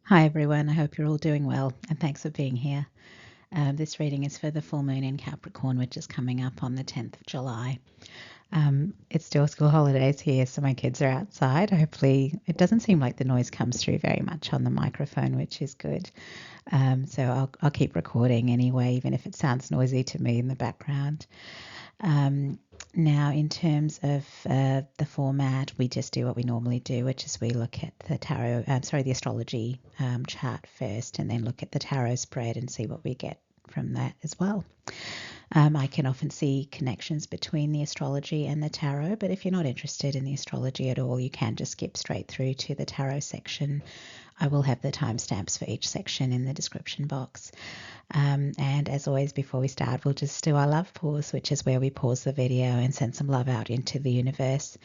Hi everyone, I hope you're all doing well and thanks for being here. This reading is for the full moon in Capricorn, which is coming up on the 10th of July. It's still school holidays here, so my kids are outside. Hopefully, it doesn't seem like the noise comes through very much on the microphone, which is good. So I'll keep recording anyway, even if it sounds noisy to me in the background. Now, in terms of the format, we just do what we normally do, which is we look at the the astrology chart first, and then look at the tarot spread and see what we get from that as well. I can often see connections between the astrology and the tarot, but if you're not interested in the astrology at all, you can just skip straight through to the tarot section. I will have the timestamps for each section in the description box. And as always, before we start, we'll just do our love pause, which is where we pause the video and send some love out into the universe.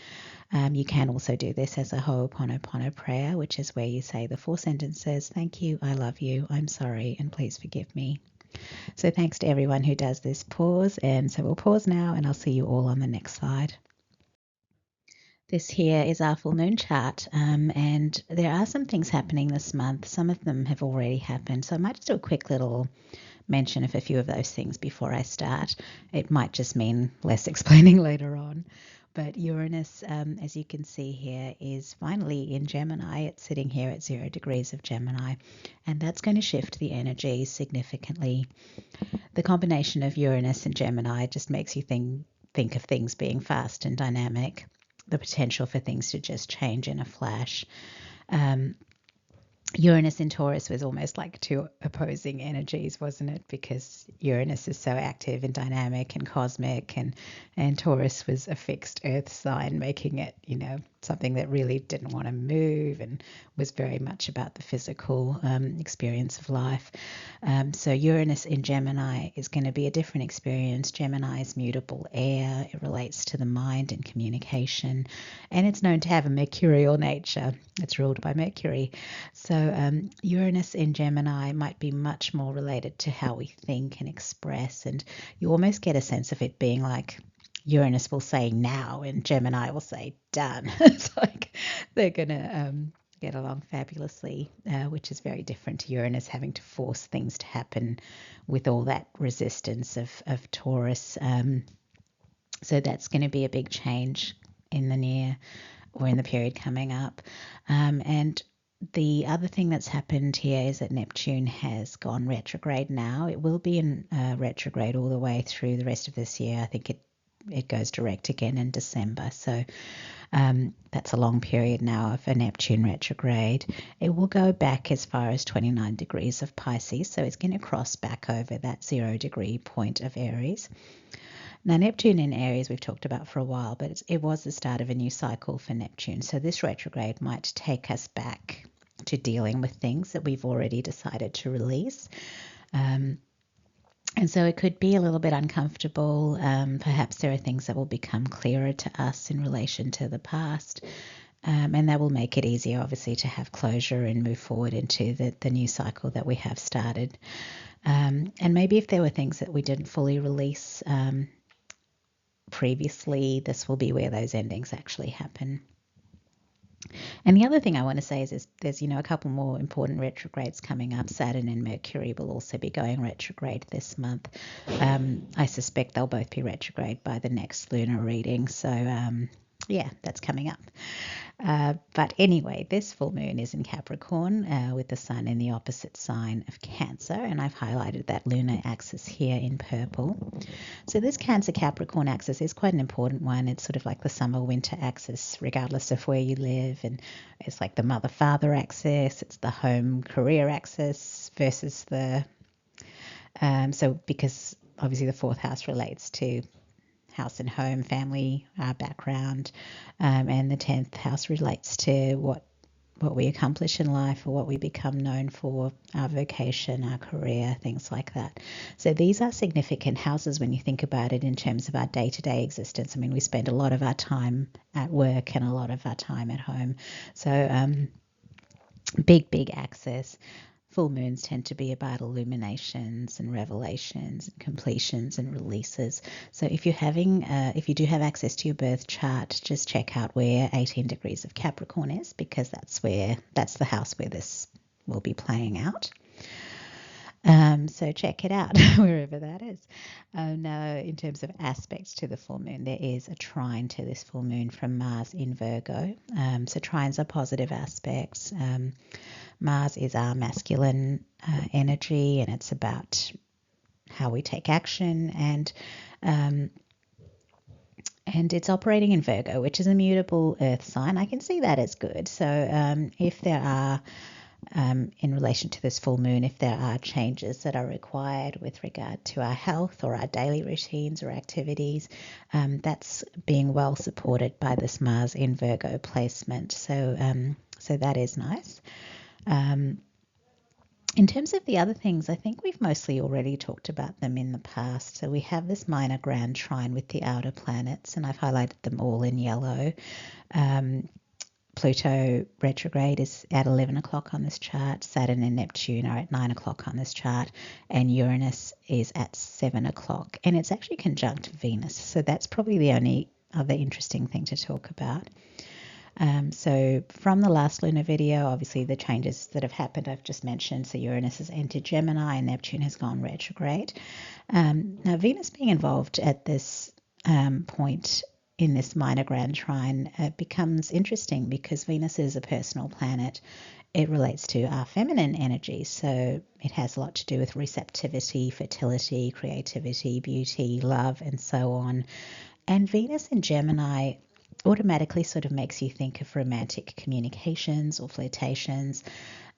You can also do this as a Ho'oponopono prayer, which is where you say the 4 sentences: thank you, I love you, I'm sorry, and please forgive me. So thanks to everyone who does this pause. And so we'll pause now, and I'll see you all on the next slide. This here is our full moon chart, and there are some things happening this month. Some of them have already happened, so I might just do a quick little mention of a few of those things before I start. It might just mean less explaining later on. But Uranus, as you can see here, is finally in Gemini. It's sitting here at 0 degrees of Gemini, and that's going to shift the energy significantly. The combination of Uranus and Gemini just makes you think of things being fast and dynamic, the potential for things to just change in a flash. Uranus in Taurus was almost like 2 opposing energies, wasn't it? Because Uranus is so active and dynamic and cosmic, and Taurus was a fixed earth sign, making it, something that really didn't want to move and was very much about the physical experience of life. So Uranus in Gemini is going to be a different experience. Gemini is mutable air. It relates to the mind and communication, and it's known to have a mercurial nature. It's ruled by Mercury. So Uranus in Gemini might be much more related to how we think and express, and you almost get a sense of it being like Uranus will say now and Gemini will say done. It's like they're going to get along fabulously, which is very different to Uranus having to force things to happen with all that resistance of Taurus. So that's going to be a big change in the near or in the period coming up. And the other thing that's happened here is that Neptune has gone retrograde now. It will be in retrograde all the way through the rest of this year. I think it goes direct again in December. So that's a long period now of a Neptune retrograde. It will go back as far as 29 degrees of Pisces. So it's going to cross back over that 0 degree point of Aries. Now, Neptune in Aries we've talked about for a while, but it was the start of a new cycle for Neptune. So this retrograde might take us back to dealing with things that we've already decided to release. And so it could be a little bit uncomfortable. Perhaps there are things that will become clearer to us in relation to the past. And that will make it easier, obviously, to have closure and move forward into the new cycle that we have started. And maybe if there were things that we didn't fully release previously, this will be where those endings actually happen. And the other thing I want to say is there's, a couple more important retrogrades coming up. Saturn and Mercury will also be going retrograde this month. I suspect they'll both be retrograde by the next lunar reading. So, that's coming up. But anyway, this full moon is in Capricorn with the sun in the opposite sign of Cancer, and I've highlighted that lunar axis here in purple. So this Cancer-Capricorn axis is quite an important one. It's sort of like the summer-winter axis, regardless of where you live, and it's like the mother-father axis. It's the home-career axis versus the... so because obviously the 4th house relates to house and home, family, background, and the 10th house relates to what we accomplish in life or what we become known for, our vocation, our career, things like that. So these are significant houses when you think about it in terms of our day-to-day existence. I mean, we spend a lot of our time at work and a lot of our time at home. So big access. Full moons tend to be about illuminations and revelations and completions and releases. So if you do have access to your birth chart, just check out where 18 degrees of Capricorn is, because that's the house where this will be playing out. So check it out wherever that is. Now, in terms of aspects to the full moon, there is a trine to this full moon from Mars in Virgo. So trines are positive aspects. Mars is our masculine energy, and it's about how we take action, and it's operating in Virgo, which is a mutable earth sign. I can see that as good. So if there are in relation to this full moon, if there are changes that are required with regard to our health or our daily routines or activities, that's being well supported by this Mars in Virgo placement. So that is nice. In terms of the other things, I think we've mostly already talked about them in the past. So we have this minor grand trine with the outer planets, and I've highlighted them all in yellow. Pluto retrograde is at 11 o'clock on this chart. Saturn and Neptune are at 9 o'clock on this chart. And Uranus is at 7 o'clock. And it's actually conjunct Venus. So that's probably the only other interesting thing to talk about. So from the last lunar video, obviously the changes that have happened I've just mentioned. So Uranus has entered Gemini and Neptune has gone retrograde. Now Venus being involved at this point in this minor grand trine becomes interesting because Venus is a personal planet. It relates to our feminine energy, so it has a lot to do with receptivity, fertility, creativity, beauty, love, and so on. And Venus in Gemini automatically sort of makes you think of romantic communications or flirtations.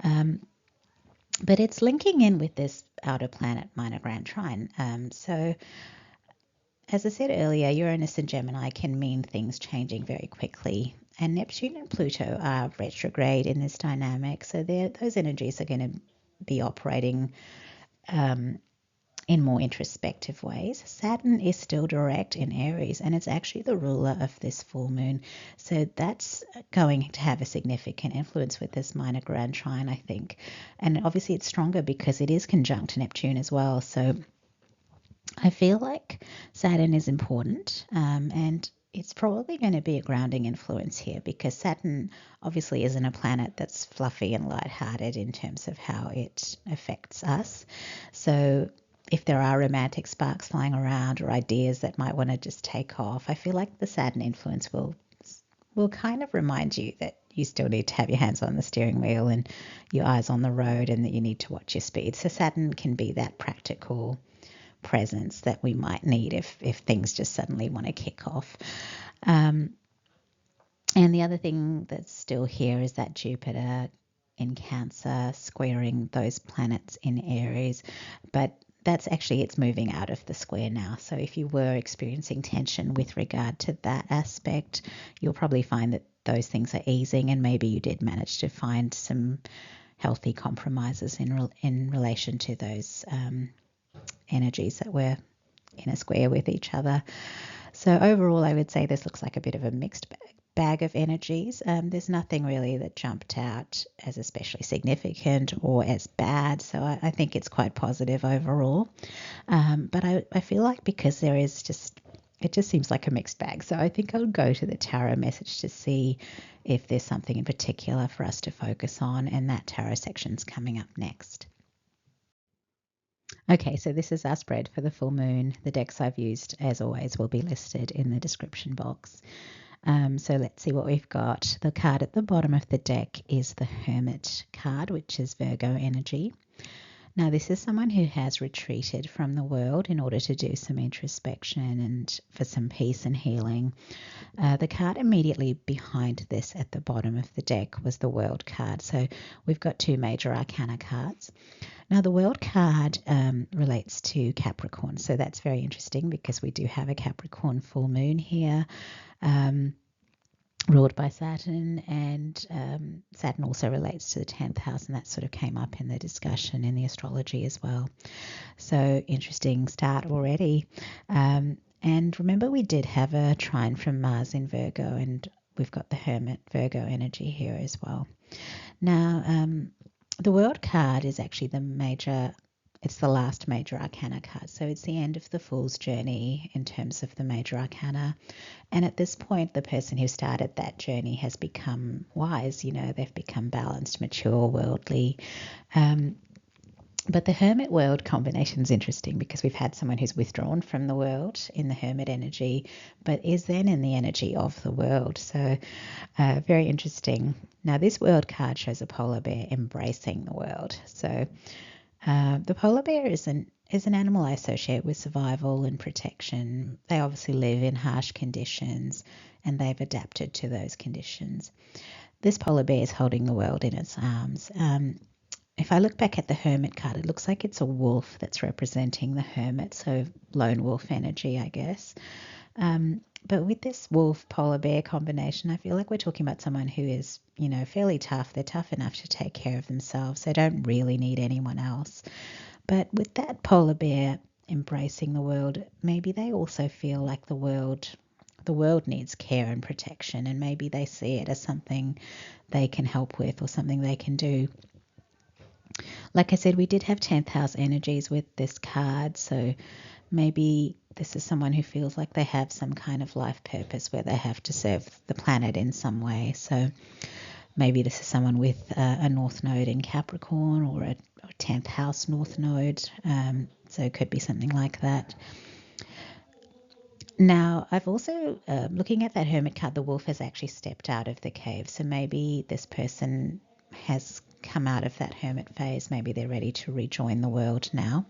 But it's linking in with this outer planet minor grand trine. So as I said earlier, Uranus and Gemini can mean things changing very quickly. And Neptune and Pluto are retrograde in this dynamic. So those energies are going to be operating in more introspective ways. Saturn is still direct in Aries, and it's actually the ruler of this full moon. So that's going to have a significant influence with this minor grand trine, I think. And obviously it's stronger because it is conjunct Neptune as well. So I feel like Saturn is important, and it's probably going to be a grounding influence here because Saturn obviously isn't a planet that's fluffy and lighthearted in terms of how it affects us. So if there are romantic sparks flying around or ideas that might want to just take off, I feel like the Saturn influence will kind of remind you that you still need to have your hands on the steering wheel and your eyes on the road, and that you need to watch your speed. So Saturn can be that practical presence that we might need if things just suddenly want to kick off. And the other thing that's still here is that Jupiter in Cancer squaring those planets in Aries, but that's actually, it's moving out of the square now. So if you were experiencing tension with regard to that aspect, you'll probably find that those things are easing, and maybe you did manage to find some healthy compromises in relation to those energies that were in a square with each other. So overall, I would say this looks like a bit of a mixed bag of energies. There's nothing really that jumped out as especially significant or as bad. So I think it's quite positive overall. But I feel like because there is it just seems like a mixed bag. So I think I'll go to the tarot message to see if there's something in particular for us to focus on. And that tarot section's coming up next. Okay, so this is our spread for the full moon. The decks I've used, as always, will be listed in the description box. So let's see what we've got. The card at the bottom of the deck is the Hermit card, which is Virgo energy. Now, this is someone who has retreated from the world in order to do some introspection and for some peace and healing. The card immediately behind this at the bottom of the deck was the World card. So we've got two major arcana cards. Now, the World card relates to Capricorn. So that's very interesting because we do have a Capricorn full moon here. Ruled by Saturn, and Saturn also relates to the 10th house, and that sort of came up in the discussion in the astrology as well. So interesting start already. And remember, we did have a trine from Mars in Virgo, and we've got the Hermit Virgo energy here as well. Now, the World card is actually the major it's the last major arcana card. So it's the end of the Fool's journey in terms of the major arcana. And at this point, the person who started that journey has become wise. They've become balanced, mature, worldly. But the Hermit world combination is interesting because we've had someone who's withdrawn from the world in the Hermit energy, but is then in the energy of the world. So very interesting. Now, this world card shows a polar bear embracing the world. So the polar bear is an animal I associate with survival and protection. They obviously live in harsh conditions and they've adapted to those conditions. This polar bear is holding the world in its arms. If I look back at the Hermit card, it looks like it's a wolf that's representing the Hermit, so lone wolf energy, I guess. But with this wolf polar bear combination, I feel like we're talking about someone who is, fairly tough. They're tough enough to take care of themselves. They don't really need anyone else. But with that polar bear embracing the world, maybe they also feel like the world needs care and protection, and maybe they see it as something they can help with or something they can do. Like I said, we did have 10th house energies with this card, so maybe this is someone who feels like they have some kind of life purpose where they have to serve the planet in some way. So maybe this is someone with a North Node in Capricorn or a 10th house North Node. So it could be something like that. Now, I've also, looking at that Hermit card, the wolf has actually stepped out of the cave. So maybe this person has come out of that hermit phase. Maybe they're ready to rejoin the world now.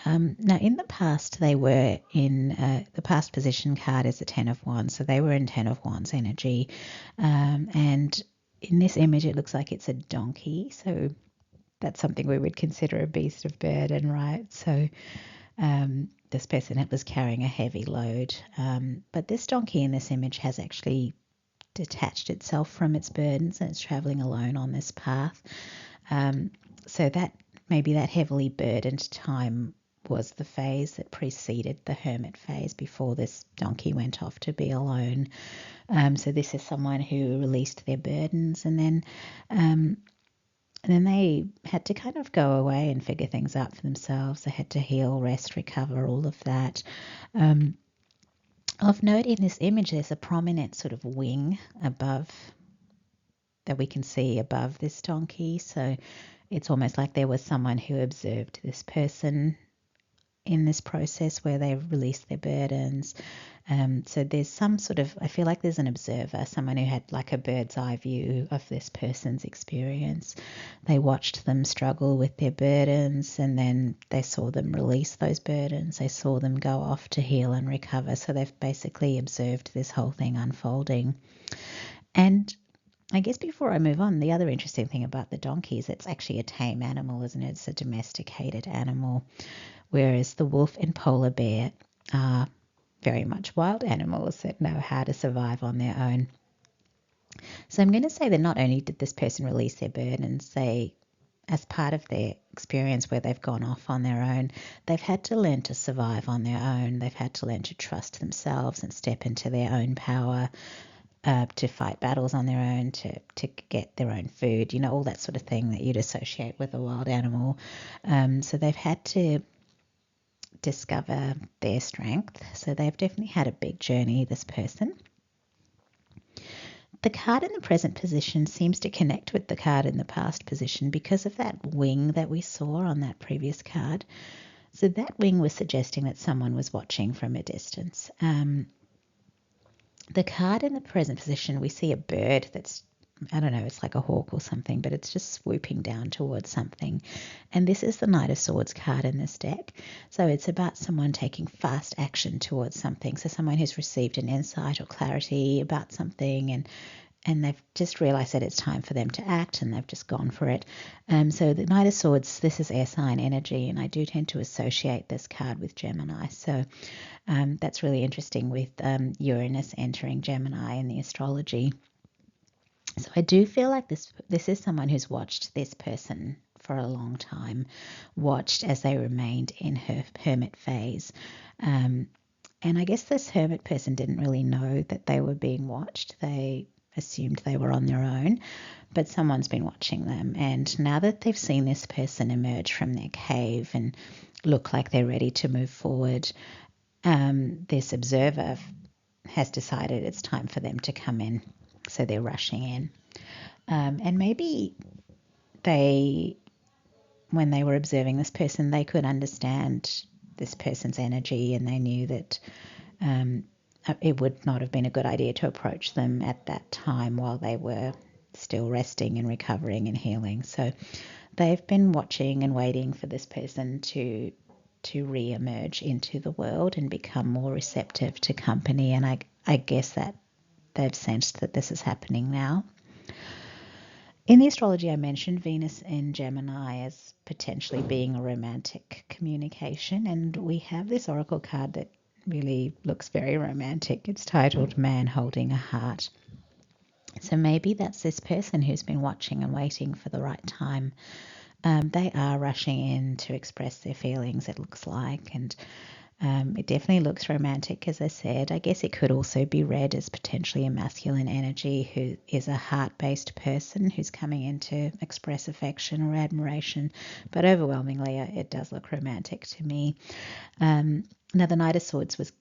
Now, in the past, they were in the past position card is a 10 of Wands. So they were in 10 of Wands energy. And in this image, it looks like it's a donkey. So that's something we would consider a beast of burden, right? So this person was carrying a heavy load. But this donkey in this image has actually detached itself from its burdens and it's traveling alone on this path. So that maybe that heavily burdened time was the phase that preceded the hermit phase before this donkey went off to be alone. So this is someone who released their burdens and then they had to kind of go away and figure things out for themselves. They had to heal, rest, recover, all of that. Of note in this image, there's a prominent sort of wing above that we can see above this donkey. So it's almost like there was someone who observed this person in this process where they released their burdens. So there's some sort of, I feel like there's an observer, someone who had like a bird's eye view of this person's experience. They watched them struggle with their burdens and then they saw them release those burdens. They saw them go off to heal and recover. So they've basically observed this whole thing unfolding. And I guess before I move on, the other interesting thing about the donkey is it's actually a tame animal, isn't it? It's a domesticated animal, whereas the wolf and polar bear are very much wild animals that know how to survive on their own. So I'm going to say that not only did this person release their burdens, they, as part of their experience where they've gone off on their own, they've had to learn to survive on their own. They've had to learn to trust themselves and step into their own power, to fight battles on their own, to get their own food, all that sort of thing that you'd associate with a wild animal. So they've had to discover their strength. So they've definitely had a big journey, this person. The card in the present position seems to connect with the card in the past position because of that wing that we saw on that previous card. So that wing was suggesting that someone was watching from a distance. The card in the present position, we see a bird that's, I don't know, it's like a hawk or something, but it's just swooping down towards something. And this is the Knight of Swords card in this deck. So it's about someone taking fast action towards something. So someone who's received an insight or clarity about something and they've just realised that it's time for them to act and they've just gone for it. So the Knight of Swords, this is air sign energy, and I do tend to associate this card with Gemini. So that's really interesting with Uranus entering Gemini in the astrology. So I do feel like this is someone who's watched this person for a long time, watched as they remained in her hermit phase. And I guess this hermit person didn't really know that they were being watched. They assumed they were on their own, but someone's been watching them. And now that they've seen this person emerge from their cave and look like they're ready to move forward, this observer has decided it's time for them to come in. So they're rushing in. And maybe when they were observing this person, they could understand this person's energy, and they knew that it would not have been a good idea to approach them at that time while they were still resting and recovering and healing. So they've been watching and waiting for this person to re-emerge into the world and become more receptive to company. And I guess that they've sensed that this is happening now. In the astrology, I mentioned Venus in Gemini as potentially being a romantic communication, and we have this oracle card that really looks very romantic. It's titled Man Holding a Heart. So maybe that's this person who's been watching and waiting for the right time. They are rushing in to express their feelings, it looks like, and it definitely looks romantic, as I said. I guess it could also be read as potentially a masculine energy who is a heart-based person who's coming in to express affection or admiration, but overwhelmingly it does look romantic to me. Now, the Knight of Swords was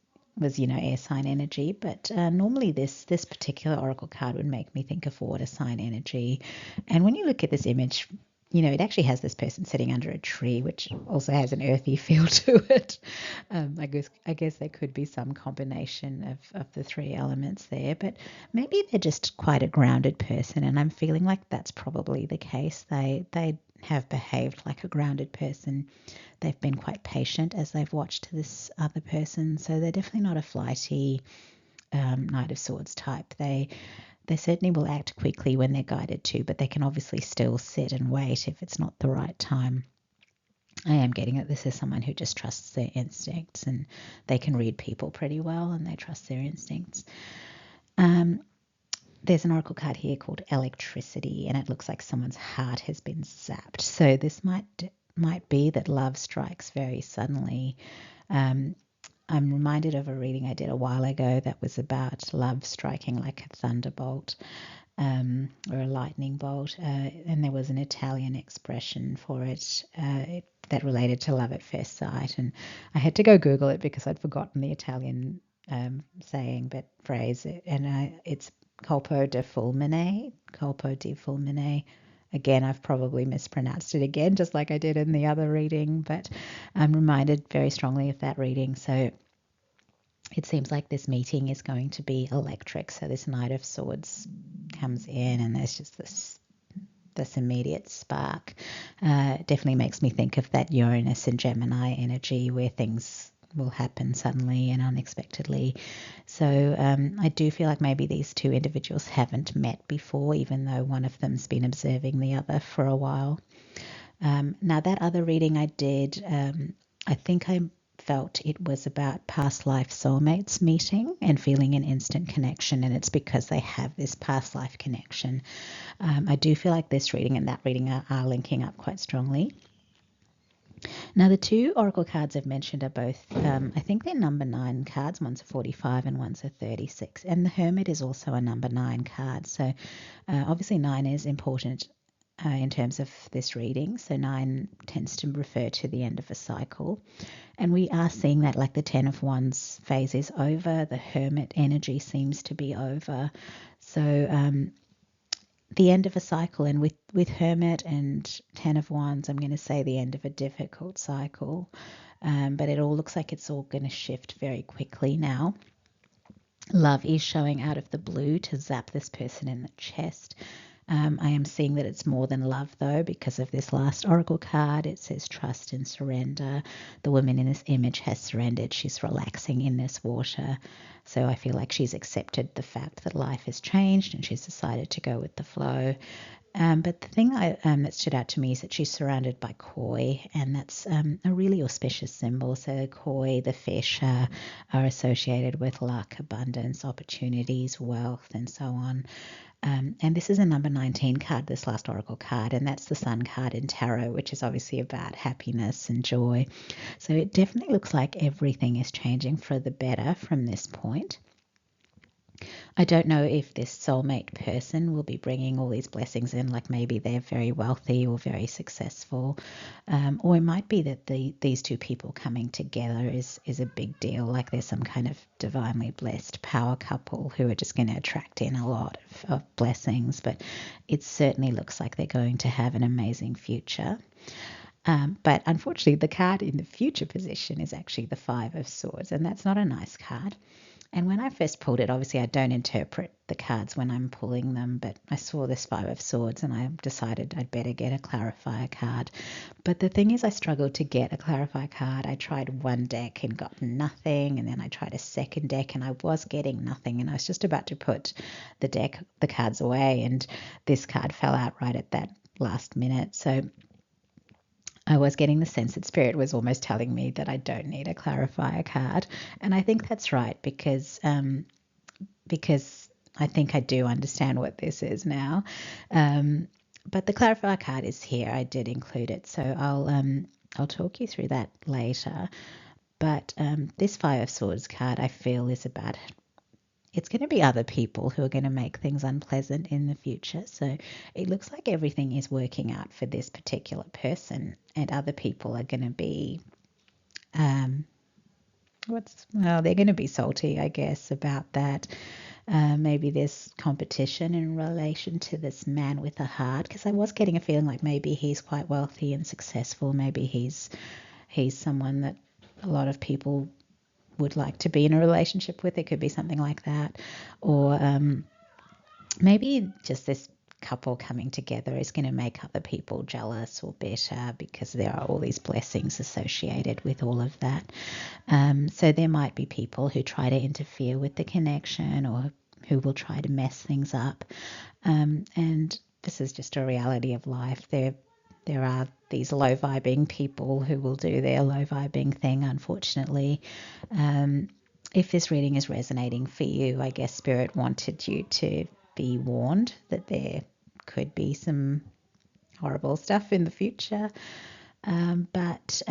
air sign energy, but normally this particular oracle card would make me think of water sign energy. And when you look at this image, it actually has this person sitting under a tree, which also has an earthy feel to it. I guess there could be some combination of the three elements there, but maybe they're just quite a grounded person, and I'm feeling like that's probably the case. They have behaved like a grounded person. They've been quite patient as they've watched this other person, so they're definitely not a flighty Knight of Swords type. They certainly will act quickly when they're guided to, but they can obviously still sit and wait if it's not the right time. I am getting that this is someone who just trusts their instincts, and they can read people pretty well, and they trust their instincts. There's an oracle card here called Electricity, and it looks like someone's heart has been zapped. So this might be that love strikes very suddenly. I'm reminded of a reading I did a while ago that was about love striking like a thunderbolt or a lightning bolt, and there was an Italian expression for it that related to love at first sight, and I had to go Google it because I'd forgotten the Italian phrase, and it's colpo di fulmine. Again, I've probably mispronounced it again, just like I did in the other reading, but I'm reminded very strongly of that reading. So it seems like this meeting is going to be electric. So this Knight of Swords comes in, and there's just this immediate spark. Definitely makes me think of that Uranus and Gemini energy where things will happen suddenly and unexpectedly. So I do feel like maybe these two individuals haven't met before, even though one of them's been observing the other for a while. Now, that other reading I did, I think I felt it was about past life soulmates meeting and feeling an instant connection, and it's because they have this past life connection. I do feel like this reading and that reading are linking up quite strongly. Now, the two oracle cards I've mentioned are both, I think they're number 9 cards. One's a 45 and one's a 36. And the Hermit is also a number 9 card. So obviously 9 is important in terms of this reading. So 9 tends to refer to the end of a cycle. And we are seeing that like the 10 of Wands phase is over. The Hermit energy seems to be over. So the end of a cycle, and with Hermit and 10 of Wands, I'm going to say the end of a difficult cycle, but it all looks like it's all going to shift very quickly now. Love is showing out of the blue to zap this person in the chest. I am seeing that it's more than love, though, because of this last oracle card. It says trust and surrender. The woman in this image has surrendered. She's relaxing in this water. So I feel like she's accepted the fact that life has changed and she's decided to go with the flow. But the thing that stood out to me is that she's surrounded by koi, and that's a really auspicious symbol. So koi, the fish, are associated with luck, abundance, opportunities, wealth, and so on. And this is a number 19 card, this last oracle card, and that's the Sun card in tarot, which is obviously about happiness and joy. So it definitely looks like everything is changing for the better from this point. I don't know if this soulmate person will be bringing all these blessings in, like maybe they're very wealthy or very successful, or it might be that these two people coming together is a big deal, like there's some kind of divinely blessed power couple who are just going to attract in a lot of blessings, but it certainly looks like they're going to have an amazing future. But unfortunately, the card in the future position is actually the Five of Swords, and that's not a nice card. And when I first pulled it, obviously I don't interpret the cards when I'm pulling them, but I saw this Five of Swords and I decided I'd better get a clarifier card. But the thing is, I struggled to get a clarifier card. I tried one deck and got nothing, and then I tried a second deck and I was getting nothing, and I was just about to put the cards away, and this card fell out right at that last minute. So I was getting the sense that Spirit was almost telling me that I don't need a clarifier card. And I think that's right because I think I do understand what this is now. But the clarifier card is here. I did include it. So I'll talk you through that later. But this Five of Swords card, I feel, is about it's going to be other people who are going to make things unpleasant in the future. So it looks like everything is working out for this particular person, and other people are going to be, they're going to be salty, I guess, about that. Maybe there's competition in relation to this man with a heart, because I was getting a feeling like maybe he's quite wealthy and successful. Maybe he's someone that a lot of people would like to be in a relationship with. It could be something like that. Or maybe just this couple coming together is going to make other people jealous or bitter because there are all these blessings associated with all of that. So there might be people who try to interfere with the connection or who will try to mess things up. And this is just a reality of life. There are these low vibing people who will do their low vibing thing, unfortunately. If this reading is resonating for you, I guess Spirit wanted you to be warned that there could be some horrible stuff in the future. But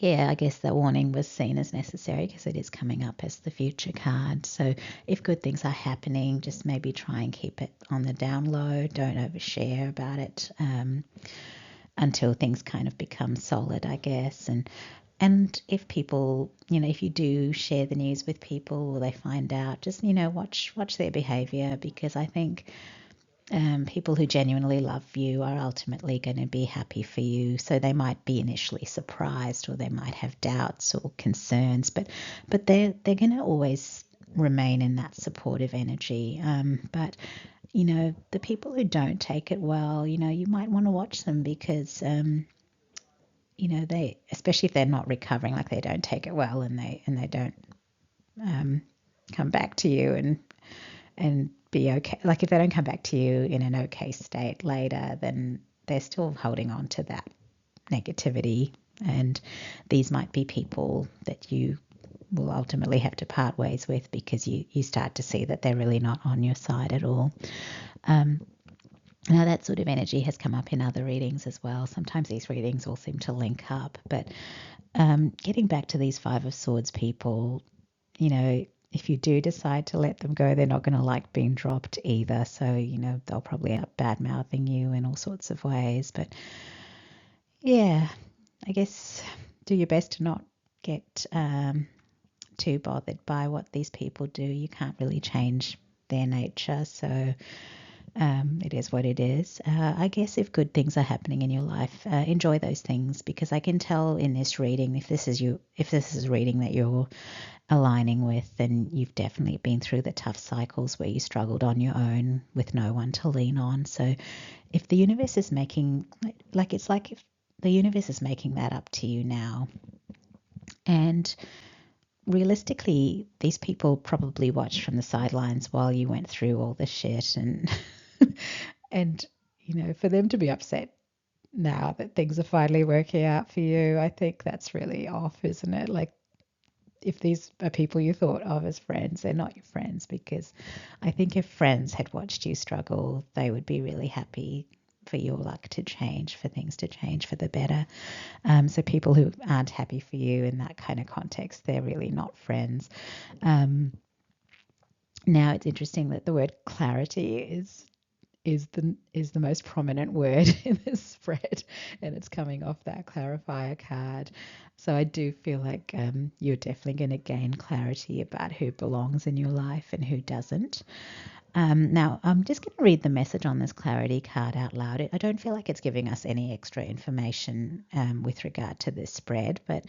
I guess the warning was seen as necessary because it is coming up as the future card. So if good things are happening, just maybe try and keep it on the down low. Don't overshare about it until things kind of become solid, I guess. And if people, if you do share the news with people or they find out, just, watch their behavior, because I think people who genuinely love you are ultimately going to be happy for you. So they might be initially surprised, or they might have doubts or concerns, but they're going to always remain in that supportive energy. But the people who don't take it well, you might want to watch them, because they, especially if they're not recovering, like they don't take it well, and they don't come back to you and be okay. Like if they don't come back to you in an okay state later, then they're still holding on to that negativity. And these might be people that you will ultimately have to part ways with, because you start to see that they're really not on your side at all. Now that sort of energy has come up in other readings as well. Sometimes these readings all seem to link up, but getting back to these Five of Swords people, if you do decide to let them go, they're not going to like being dropped either. So, they'll probably end up bad mouthing you in all sorts of ways. But yeah, I guess do your best to not get too bothered by what these people do. You can't really change their nature. So it is what it is. I guess if good things are happening in your life, enjoy those things, because I can tell in this reading, if this is a reading that you're aligning with, then you've definitely been through the tough cycles where you struggled on your own with no one to lean on. So if the universe is making, it's like if the universe is making that up to you now, and realistically, these people probably watched from the sidelines while you went through all the shit, and and for them to be upset now that things are finally working out for you, I think that's really off, isn't it? Like, if these are people you thought of as friends, they're not your friends, because I think if friends had watched you struggle, they would be really happy for your luck to change, for things to change for the better. So people who aren't happy for you in that kind of context, they're really not friends. Now it's interesting that the word clarity is the most prominent word in this spread, and it's coming off that clarifier card. So I do feel like you're definitely going to gain clarity about who belongs in your life and who doesn't. Now, I'm just going to read the message on this clarity card out loud. I don't feel like it's giving us any extra information with regard to this spread, but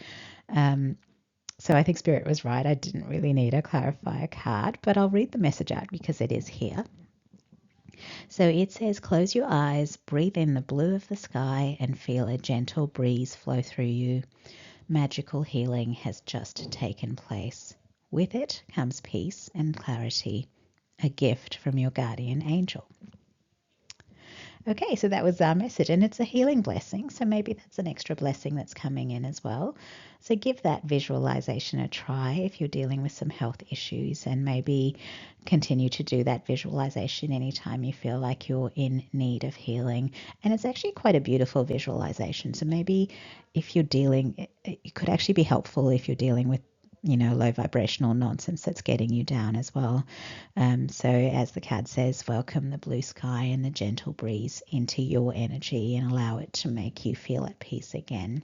so I think Spirit was right. I didn't really need a clarifier card, but I'll read the message out because it is here. So it says, close your eyes, breathe in the blue of the sky, and feel a gentle breeze flow through you. Magical healing has just taken place. With it comes peace and clarity, a gift from your guardian angel. Okay, so that was our message, and it's a healing blessing, so maybe that's an extra blessing that's coming in as well. So give that visualization a try if you're dealing with some health issues, and maybe continue to do that visualization anytime you feel like you're in need of healing. And it's actually quite a beautiful visualization, so maybe if you're dealing, it could actually be helpful if you're dealing with low vibrational nonsense that's getting you down as well. So as the card says, welcome the blue sky and the gentle breeze into your energy and allow it to make you feel at peace again.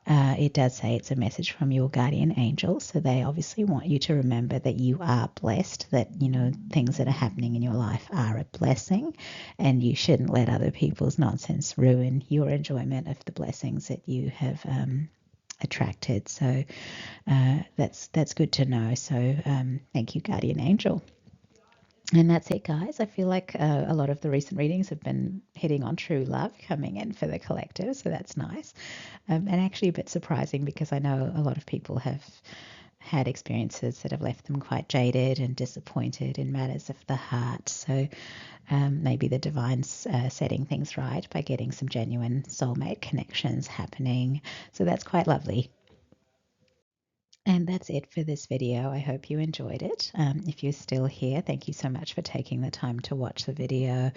It does say it's a message from your guardian angel, so they obviously want you to remember that you are blessed, that, things that are happening in your life are a blessing, and you shouldn't let other people's nonsense ruin your enjoyment of the blessings that you have attracted. So that's good to know. So thank you, guardian angel. And that's it, guys. I feel like a lot of the recent readings have been hitting on true love coming in for the collective, so that's nice. And actually a bit surprising because I know a lot of people have had experiences that have left them quite jaded and disappointed in matters of the heart. So maybe the divine's setting things right by getting some genuine soulmate connections happening. So that's quite lovely. And that's it for this video. I hope you enjoyed it. If you're still here, thank you so much for taking the time to watch the video.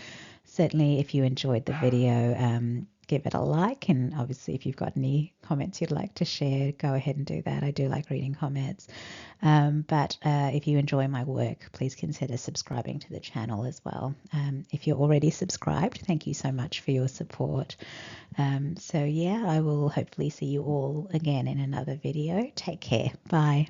Certainly, if you enjoyed the video, give it a like. And obviously, if you've got any comments you'd like to share, go ahead and do that. I do like reading comments. But if you enjoy my work, please consider subscribing to the channel as well. If you're already subscribed, thank you so much for your support. So yeah, I will hopefully see you all again in another video. Take care. Bye.